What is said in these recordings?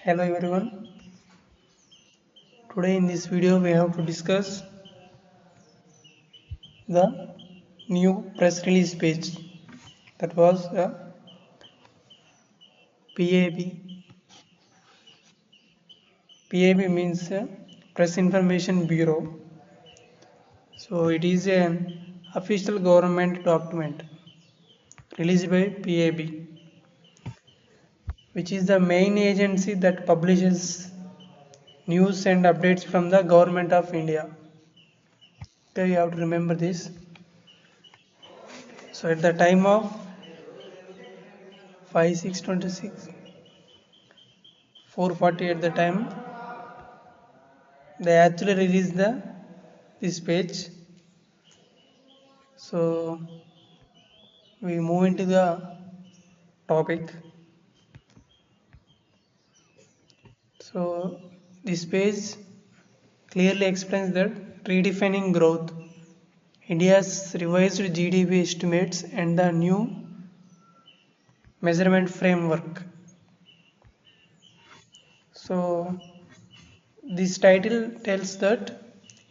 Hello everyone. Today in this video we have to discuss the new press release page, that was the PAB. PAB means Press Information Bureau. So it is an official government document released by PAB, which is the main agency that publishes news and updates from the government of India. Okay, you have to remember this. So at the time of 5/6/26, 4:40 at the time, they actually released this page. So we move into the topic. So this page clearly explains that redefining growth, India's revised GDP estimates and the new measurement framework. So this title tells that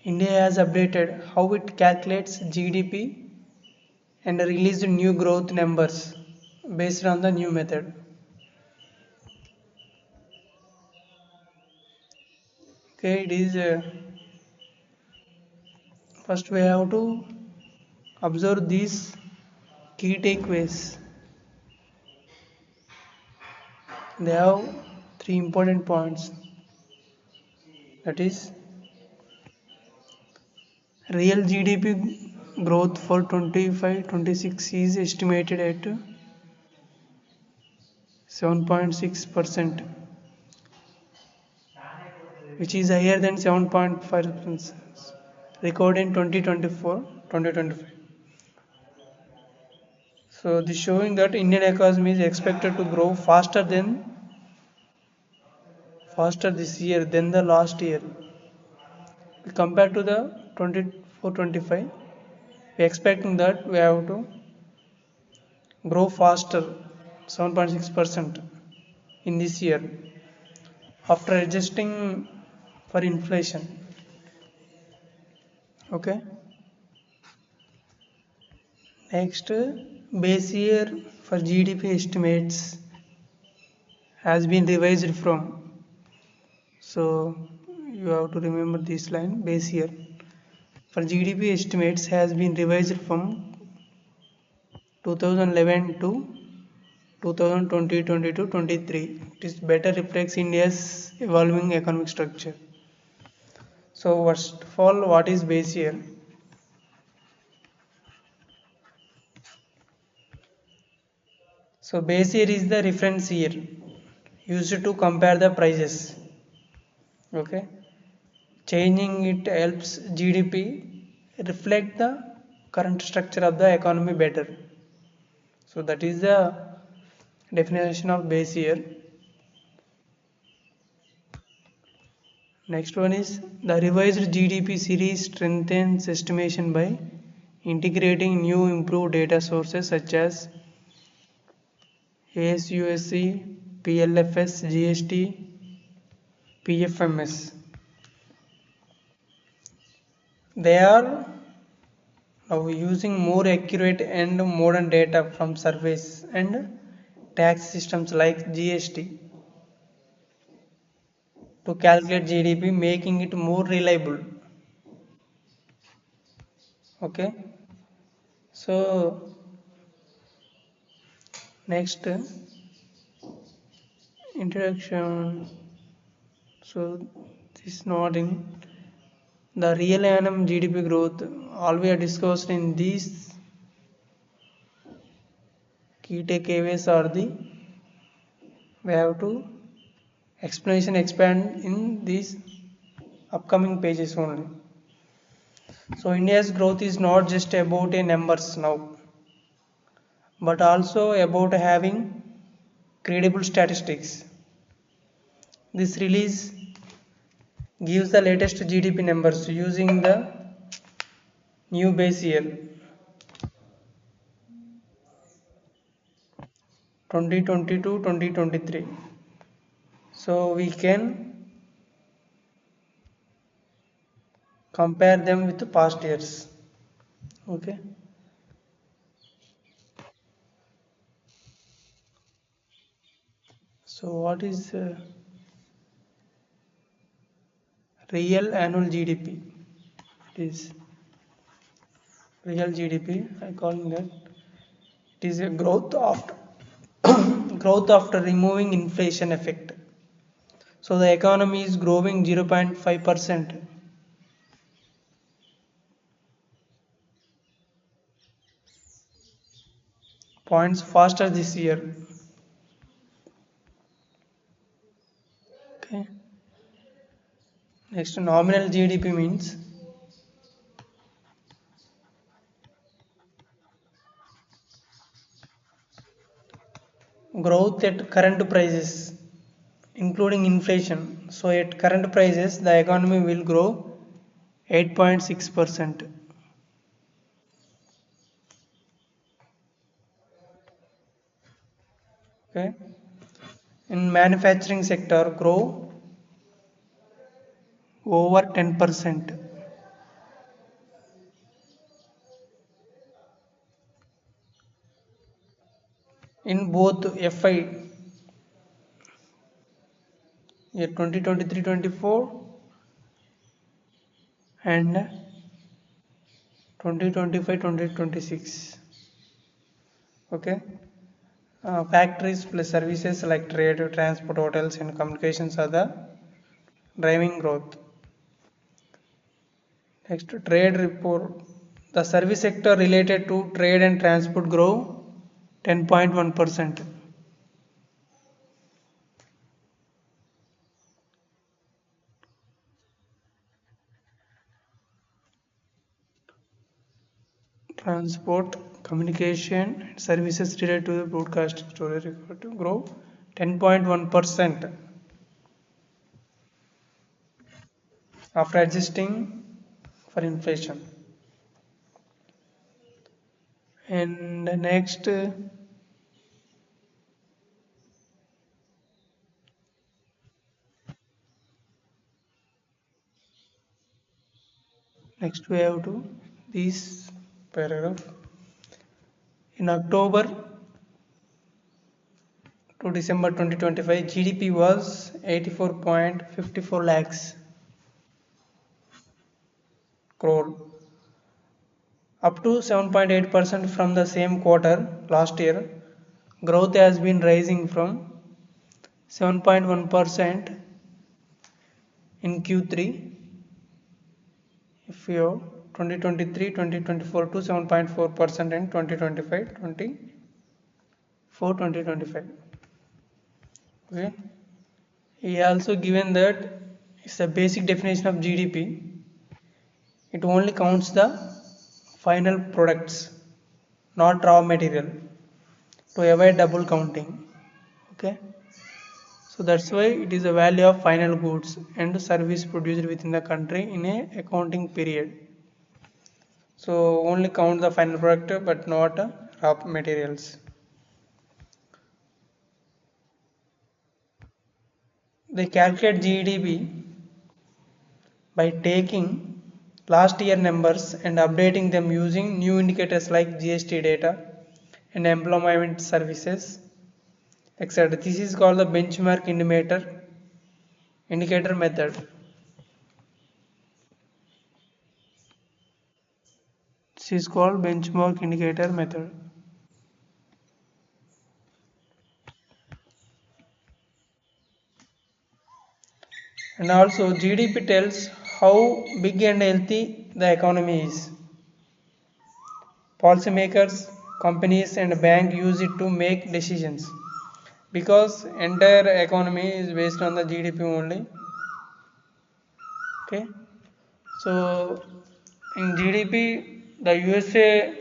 India has updated how it calculates GDP and released new growth numbers based on the new method. Okay, it is first we have to observe these key takeaways. They have three important points, that is real GDP growth for 25-26 is estimated at 7.6%, which is higher than 7.5% recorded in 2024-2025. So this showing that Indian economy is expected to grow faster this year than the last year. Compared to the 24-25, we expecting that we have to grow faster 7.6% in this year after adjusting for inflation. Okay, next, base year for GDP estimates has been revised from, so you have to remember this line, base year for GDP estimates has been revised from 2011 to 2020-22-23. It is better reflects India's evolving economic structure. So first of all, what is base year? So base year is the reference year used to compare the prices. Okay, changing it helps GDP reflect the current structure of the economy better. So that is the definition of base year. Next one is the revised GDP series strengthens estimation by integrating new improved data sources such as ASUSC, PLFS, GST, PFMS. They are now using more accurate and modern data from surveys and tax systems like GST to calculate GDP, making it more reliable. Okay, so next, introduction. So this is not in the real annum GDP growth. All we are discussed in these key takeaways are the, we have to explanation expand in these upcoming pages only. So India's growth is not just about a numbers now, but also about having credible statistics. This release gives the latest GDP numbers using the new base year 2022-2023. So we can compare them with the past years. Okay. So what is real annual GDP? It is real GDP. I call that it is a growth after growth after removing inflation effect. So the economy is growing 0.5% points faster this year. Okay. Next, nominal GDP means growth at current prices, including inflation. So at current prices, the economy will grow 8.6%. Okay. In manufacturing sector, grow over 10%. In both FI year 2023-24 and 2025-2026. Okay. Factories plus services like trade, transport, hotels, and communications are the driving growth. Next, trade report. The service sector related to trade and transport grow 10.1%. Transport, communication, and services related to the broadcasting storage required to grow 10.1% after adjusting for inflation. And next we have to this paragraph. In October to December 2025, GDP was 84.54 lakhs crore, up to 7.8% from the same quarter last year. Growth has been rising from 7.1% in Q3 if you 2023-2024 to 7.4% in 2025-2025. Okay. He also given that it's a basic definition of GDP. It only counts the final products, not raw material, to avoid double counting. Okay. So that's why it is a value of final goods and service produced within the country in a accounting period. So only count the final product but not raw materials. They calculate GDP by taking last year numbers and updating them using new indicators like GST data and employment services, etc. This is called the benchmark indicator method. This is called benchmark indicator method. And also GDP tells how big and healthy the economy is. Policymakers, companies and bank use it to make decisions because entire economy is based on the GDP only. Okay. So in GDP, the USA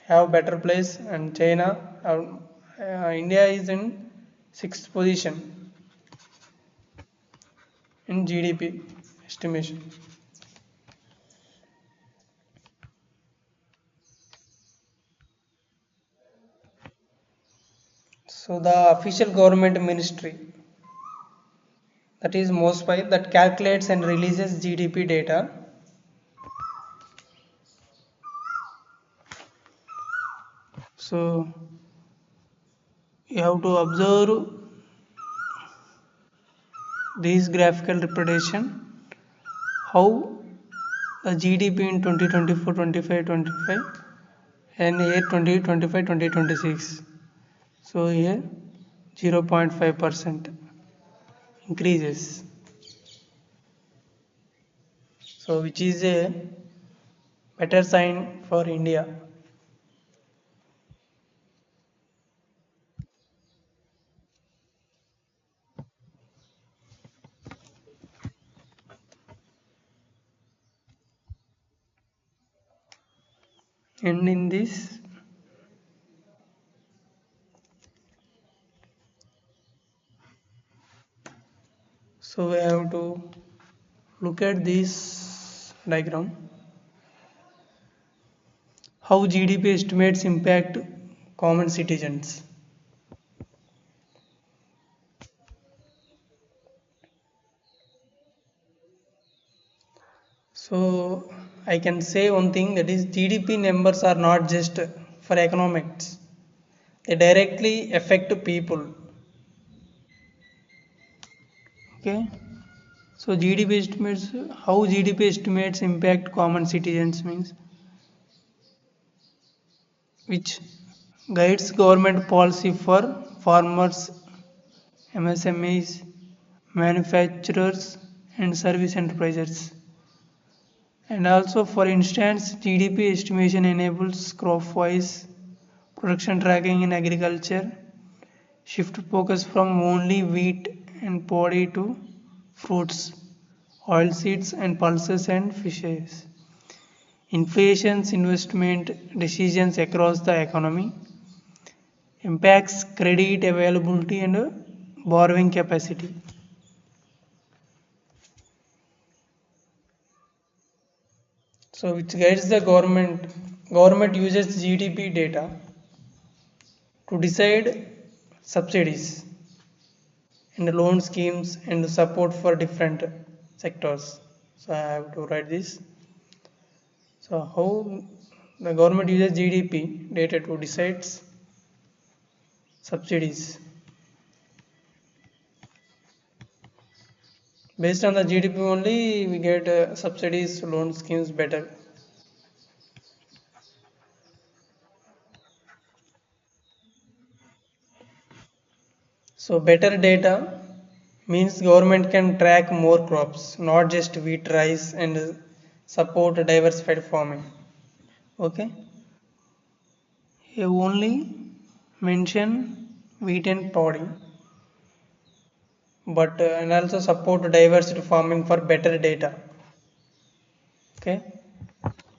have better place and China, India is in sixth position in GDP estimation. So the official government ministry. that is MOSPI, that calculates and releases GDP data. So you have to observe this graphical representation how the GDP in 2024, 25, 25 and year 2025, 2026. So here 0.5% increases. So which is a better sign for India. And in this, so we have to look at this diagram. How GDP estimates impact common citizens. So I can say one thing, that is GDP numbers are not just for economics. They directly affect people. Okay. So GDP estimates, how GDP estimates impact common citizens means, which guides government policy for farmers, MSMEs, manufacturers and service enterprises. And also, for instance, GDP estimation enables crop-wise production tracking in agriculture, shift focus from only wheat and paddy to fruits, oilseeds and pulses and fishes. Inflation's investment decisions across the economy, impacts credit availability and borrowing capacity. So which guides the government. Government uses GDP data to decide subsidies and loan schemes and support for different sectors. So I have to write this. So how the government uses GDP data to decide subsidies. Based on the GDP only, we get subsidies, loan schemes better. So better data means government can track more crops, not just wheat, rice, and support diversified farming. Okay. Here only mention wheat and paddy, but and also support diversity farming for better data. Okay.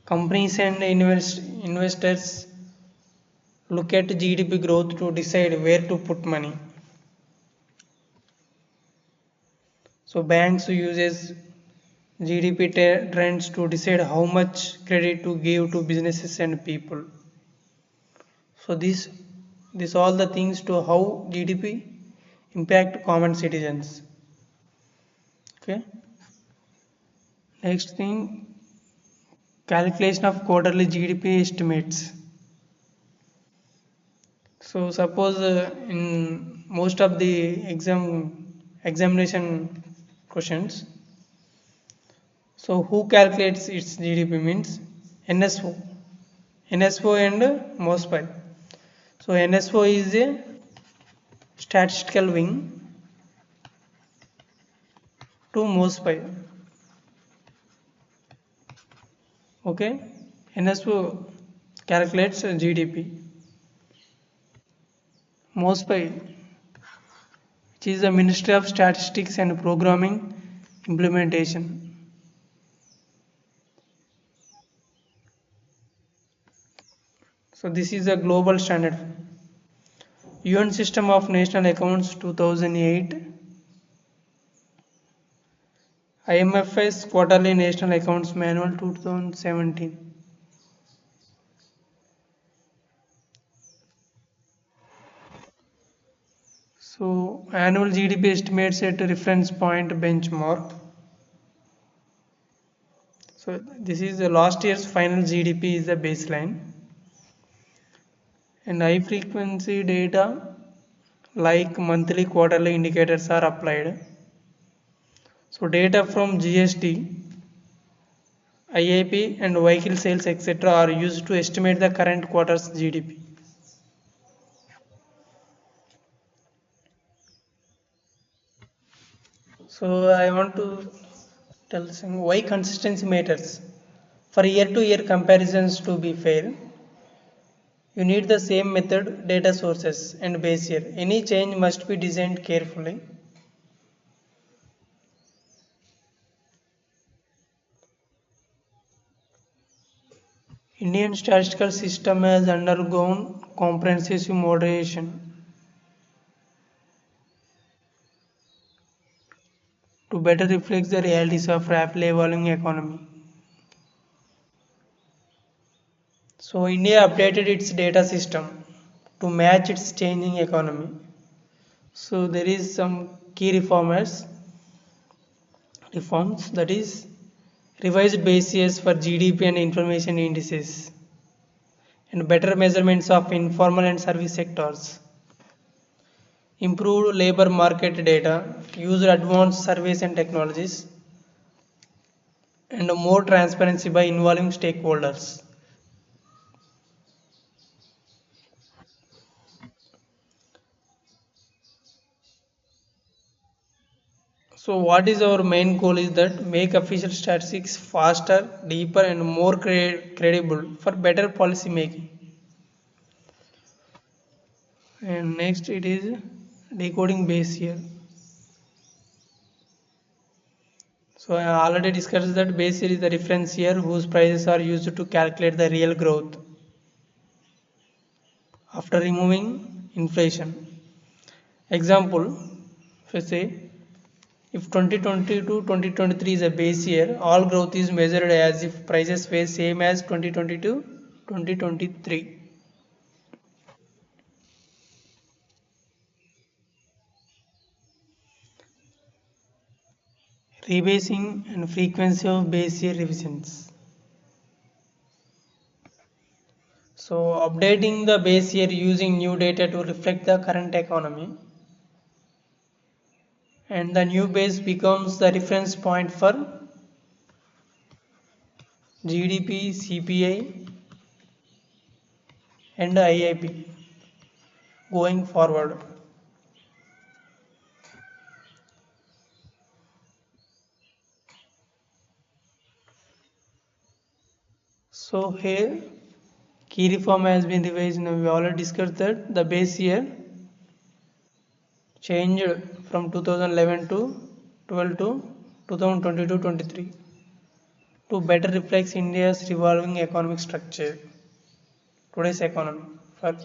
Companies and investors look at GDP growth to decide where to put money. So banks uses GDP trends to decide how much credit to give to businesses and people. So this all the things to how GDP impact common citizens. Okay. Next thing, calculation of quarterly GDP estimates. So suppose in most of the examination questions, so who calculates its GDP means NSO, NSO and MOSPI. So NSO is a statistical wing to MOSPI. Okay, NSO calculates GDP. MOSPI, which is the Ministry of Statistics and Programming Implementation. So this is a global standard. UN System of National Accounts 2008, IMF's Quarterly National Accounts Manual 2017. So annual GDP estimates at a reference point benchmark. So this is the last year's final GDP is the baseline, and high frequency data like monthly quarterly indicators are applied. So data from GST, IIP and vehicle sales etc. are used to estimate the current quarter's GDP. So I want to tell some why consistency matters. For year to year comparisons to be fair, you need the same method, data sources and base year. Any change must be designed carefully. Indian statistical system has undergone comprehensive moderation to better reflect the realities of rapidly evolving economy. So India updated its data system to match its changing economy. So there is some key reforms that is revised bases for GDP and information indices and better measurements of informal and service sectors. Improved labor market data, used advanced surveys and technologies, and more transparency by involving stakeholders. So what is our main goal is that make official statistics faster, deeper and more credible for better policy making. And next it is decoding base year. So I already discussed that base year is the reference year whose prices are used to calculate the real growth after removing inflation. Example, if I say if 2020 to 2023 is a base year, all growth is measured as if prices were same as 2022 2023. Rebasing and frequency of base year revisions. So updating the base year using new data to reflect the current economy, and the new base becomes the reference point for GDP, CPI and IIP going forward. So here key reform has been revised. Now we already discussed that the base year changed from 2011 to 12 to 2022-23 to better reflect India's revolving economic structure, today's economy. For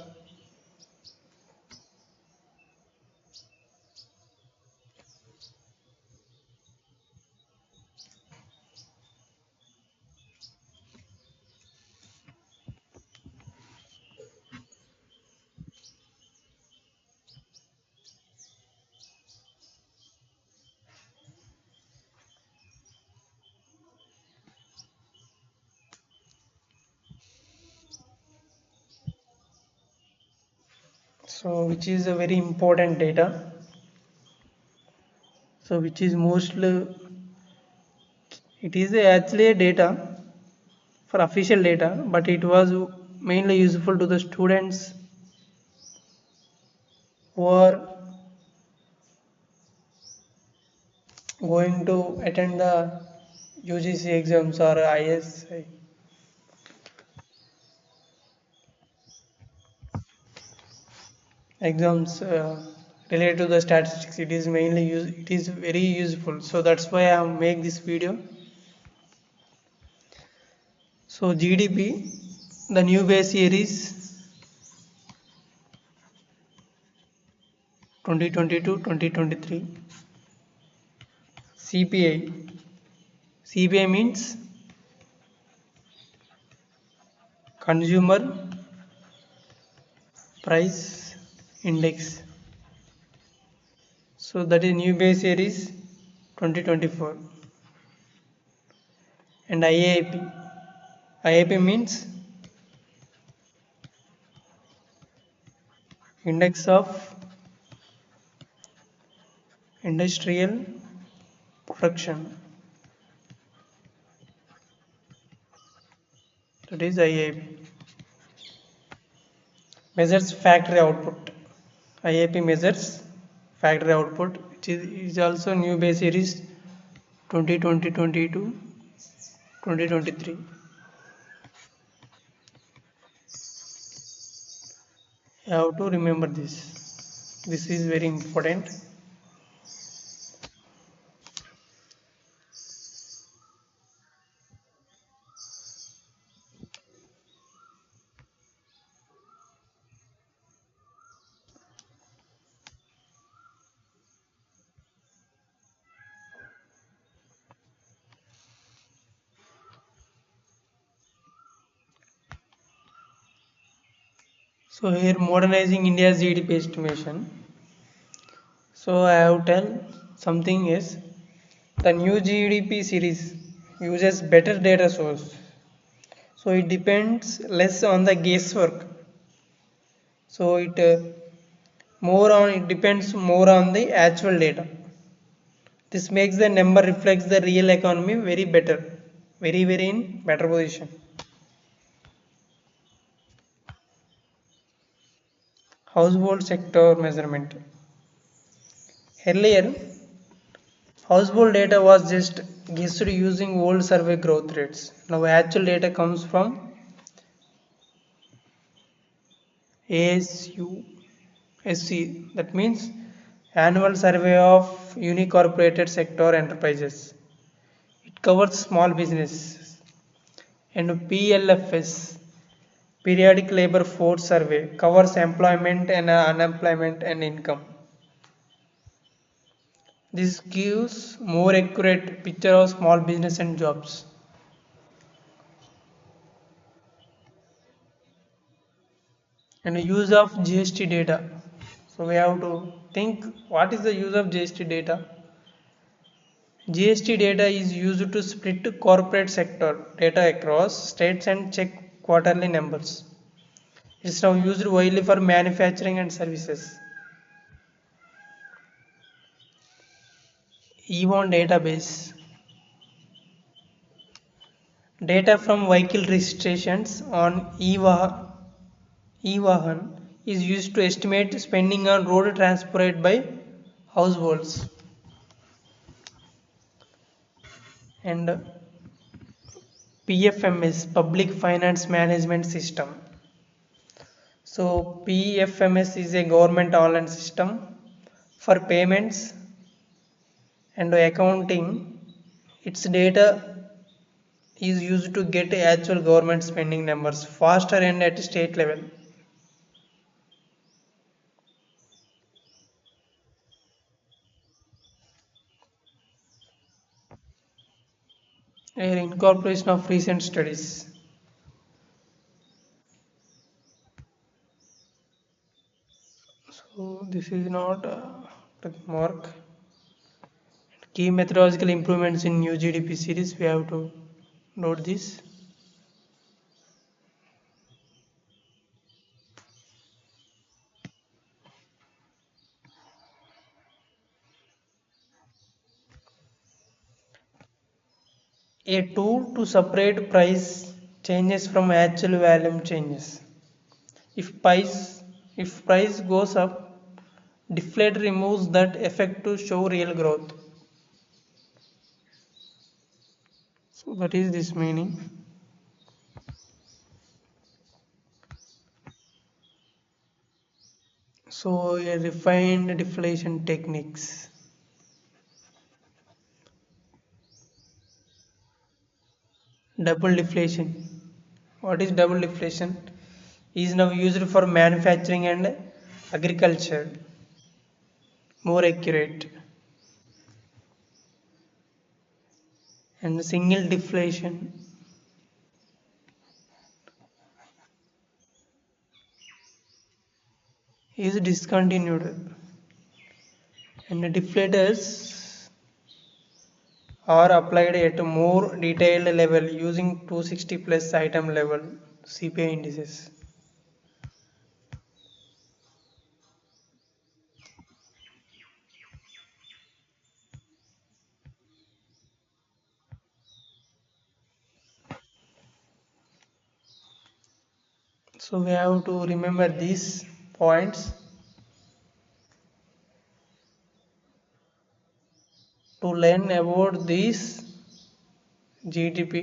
so which is a very important data. So which is mostly it is actually a data for official data, but it was mainly useful to the students who are going to attend the UGC exams or ISI exams related to the statistics. It is it is very useful. So that's why I make this video. So GDP, the new base year is 2022-2023. CPI. CPI means Consumer Price Index. So that is new base year is 2024. And IAP. IAP means Index of Industrial Production. That is IAP. Measures factory output. IAP measures factory output, which is also new base year is 2020 2023. You have to remember this. This is very important. So here modernizing India's GDP estimation. So I have tell something is the new GDP series uses better data source. So it depends less on the guesswork. So it depends more on the actual data. This makes the number reflects the real economy very better, very in better position. Household sector measurement. Earlier, household data was just guessed using old survey growth rates. Now actual data comes from ASUSC. That means Annual Survey of Unincorporated Sector Enterprises. It covers small businesses. And PLFS, Periodic Labor Force Survey, covers employment and unemployment and income. This gives more accurate picture of small business and jobs. And the use of GST data. So we have to think what is the use of GST data. GST data is used to split corporate sector data across states and check quarterly numbers. It is now used widely for manufacturing and services. EVON database. Data from vehicle registrations on eVahan is used to estimate spending on road transport by households. And PFMS, Public Finance Management System. So PFMS is a government online system for payments and accounting. Its data is used to get actual government spending numbers faster and at state level. An incorporation of recent studies. So this is not the mark. Key methodological improvements in new GDP series. We have to note this. A tool to separate price changes from actual volume changes. If price goes up, deflate removes that effect to show real growth. So that is this meaning. So a refined deflation techniques. Double deflation. What is double deflation? Is now used for manufacturing and agriculture. More accurate. And single deflation is discontinued. And the deflators are applied at a more detailed level using 260 plus item level CPI indices. So we have to remember these points to learn about this GDP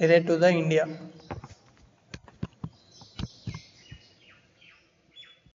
related to the India.